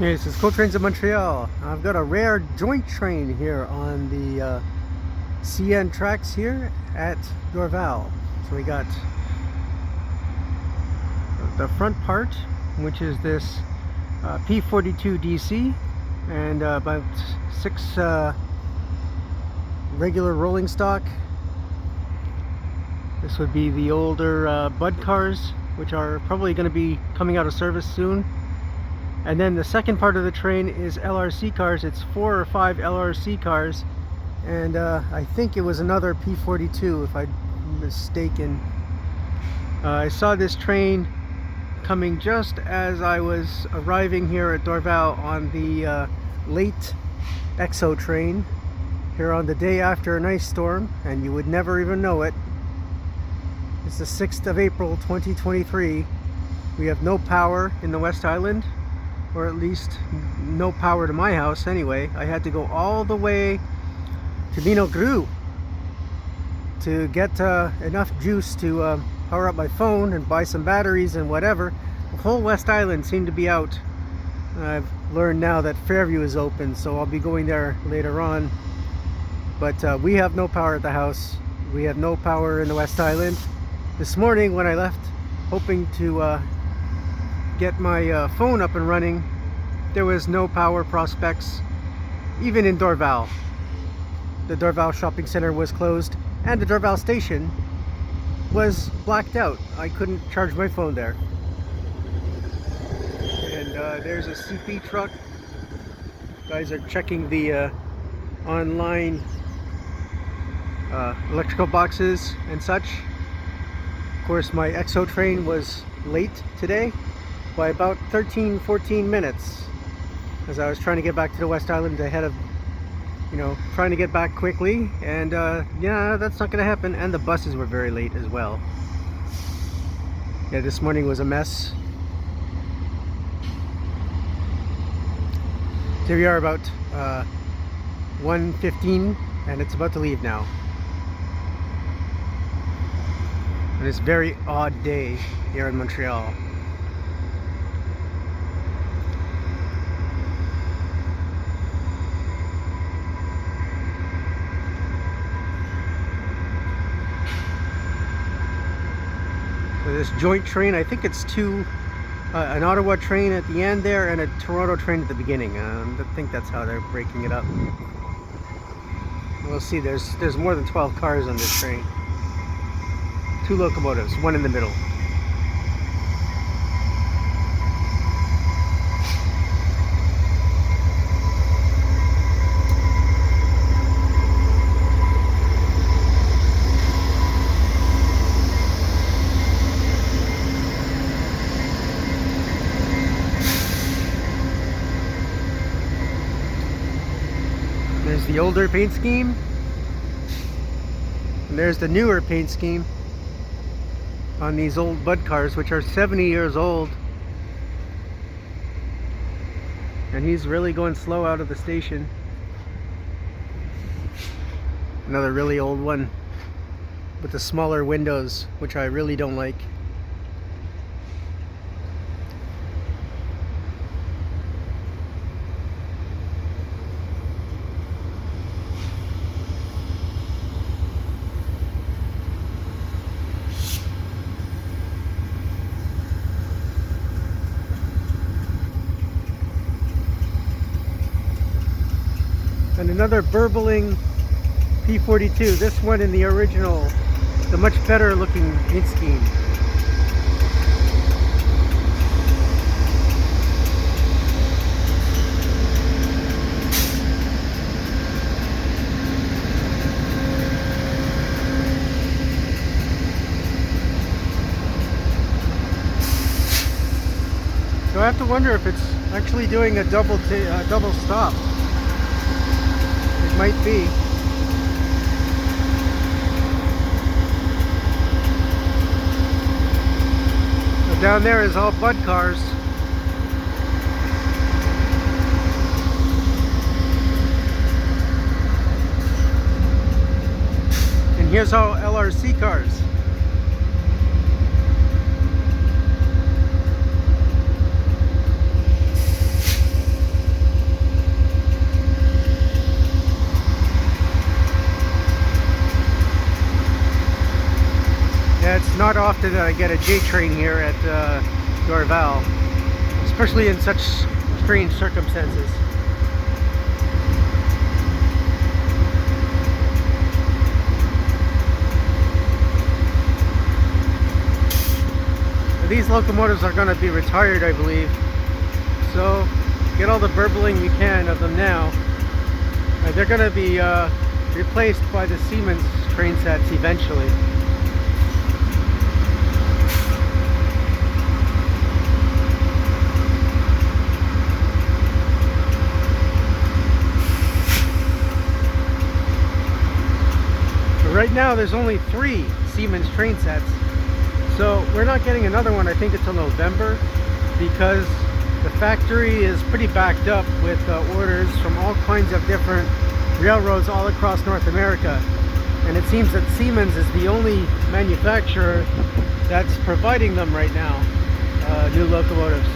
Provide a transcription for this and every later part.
Hey, this is Cool Trains of Montreal. I've got a rare joint train here on the CN tracks here at Dorval. So we got the front part, which is this P42 DC, and about 6 regular rolling stock. This would be the older zBudd cars, which are probably going to be coming out of service soon. And then the second part of the train is LRC cars. It's 4 or 5 LRC cars, and I think it was another P42 if I'm mistaken. I saw this train coming just as I was arriving here at Dorval on the late EXO train here on the day after an ice storm, and you would never even know it. It's the 6th of April 2023. We have no power in the West Island, or at least no power to my house anyway. I had to go all the way to Montreal to get enough juice to power up my phone and buy some batteries and whatever. The whole West Island seemed to be out. I've learned now that Fairview is open, so I'll be going there later on. But we have no power at the house. We have no power in the West Island. This morning when I left, hoping to get my phone up and running, there was no power prospects even in Dorval. The Dorval shopping center was closed, and the Dorval station was blacked out. I couldn't charge my phone there. And there's a CP truck. Guys are checking the online electrical boxes and such. Of course, my EXO train was late today by about 13-14 minutes, as I was trying to get back to the West Island ahead of, trying to get back quickly, and yeah, that's not gonna happen. And the buses were very late as well. Yeah, this morning was a mess. Here we are about 1:15, and it's about to leave now. On this very odd day here in Montreal. This joint train, I think it's two, an Ottawa train at the end there and a Toronto train at the beginning. I think that's how they're breaking it up. We'll see. There's more than 12 cars on this train. 2 locomotives, one in the middle. There's the older paint scheme, and there's the newer paint scheme on these old zBudd cars, which are 70 years old. And he's really going slow out of the station. Another really old one with the smaller windows, which I really don't like. And another burbling P42, this one in the original, the much better looking paint scheme. So I have to wonder if it's actually doing a double stop. Might be. So down there is all zBudd cars. And here's all LRC cars. often that I get a J train here at Dorval, especially in such strange circumstances. These locomotives are going to be retired, I believe, so get all the burbling you can of them now. They're going to be replaced by the Siemens train sets eventually. But right now there's only 3 Siemens train sets. So we're not getting another one, I think, until November, because the factory is pretty backed up with orders from all kinds of different railroads all across North America. And it seems that Siemens is the only manufacturer that's providing them right now, new locomotives.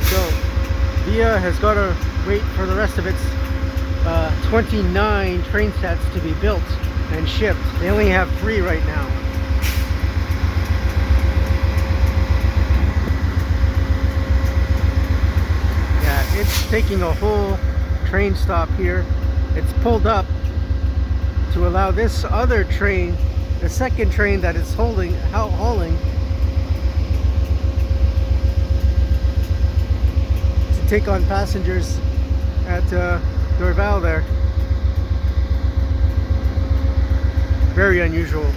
So VIA has got to wait for the rest of its 29 train sets to be built and shipped. They only have 3 right now. It's taking a whole train stop here. It's pulled up to allow this other train, the second train that it's hauling, to take on passengers at Dorval there. Very unusual.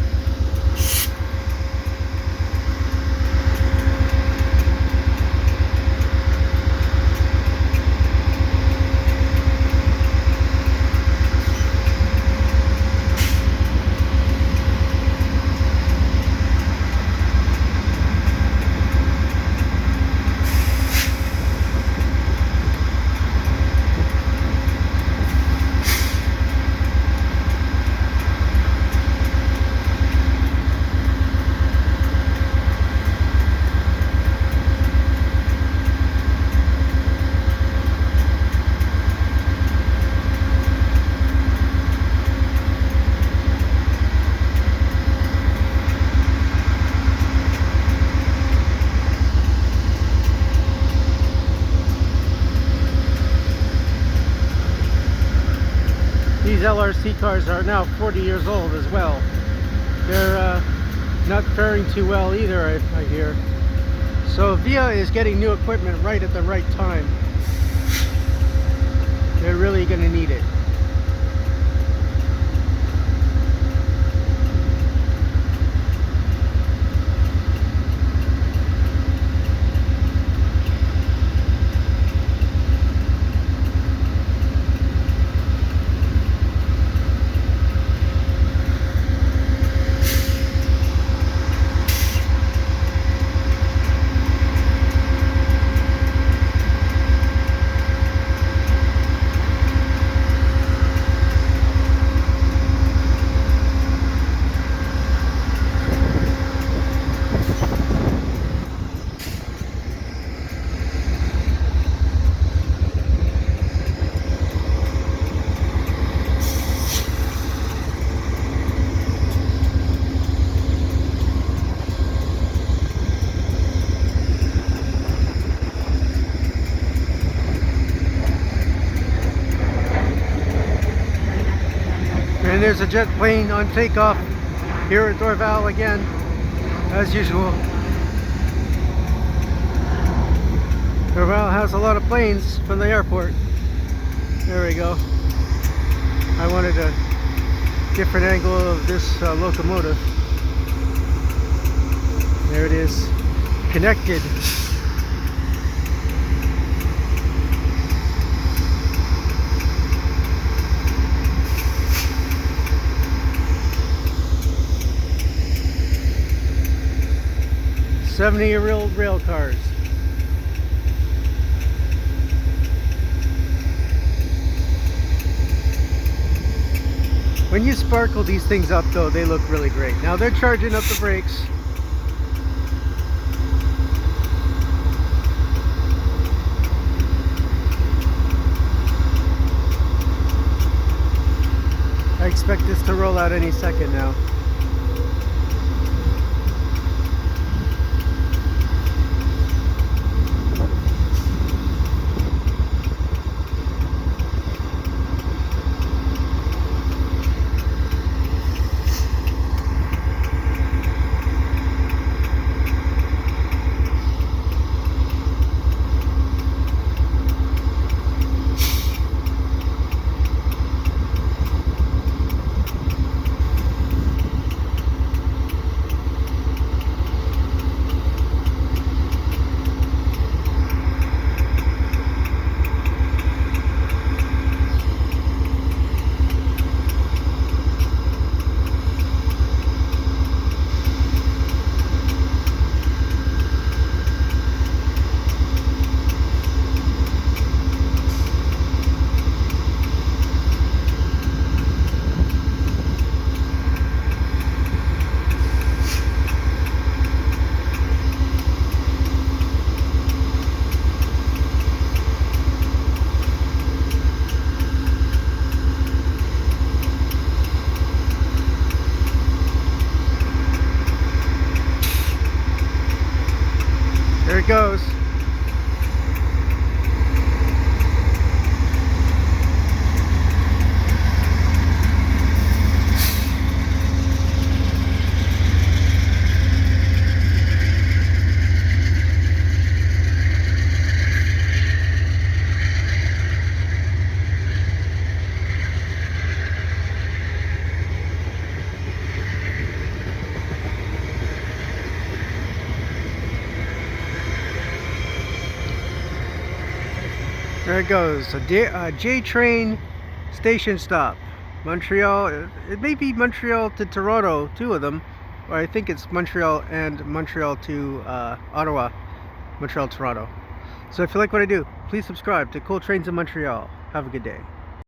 These LRC cars are now 40 years old as well. They're not faring too well either, I hear. So VIA is getting new equipment right at the right time. They're really going to need it. And there's a jet plane on takeoff here at Dorval again, as usual. Dorval has a lot of planes from the airport. There we go. I wanted a different angle of this locomotive. There it is, connected. '70-year-old rail cars. When you sparkle these things up though, they look really great. Now they're charging up the brakes. I expect this to roll out any second now. There it goes. A J train station stop. Montreal. It may be Montreal to Toronto, two of them. Or I think it's Montreal and Montreal to Ottawa. Montreal, Toronto. So if you like what I do, please subscribe to Cool Trains in Montreal. Have a good day.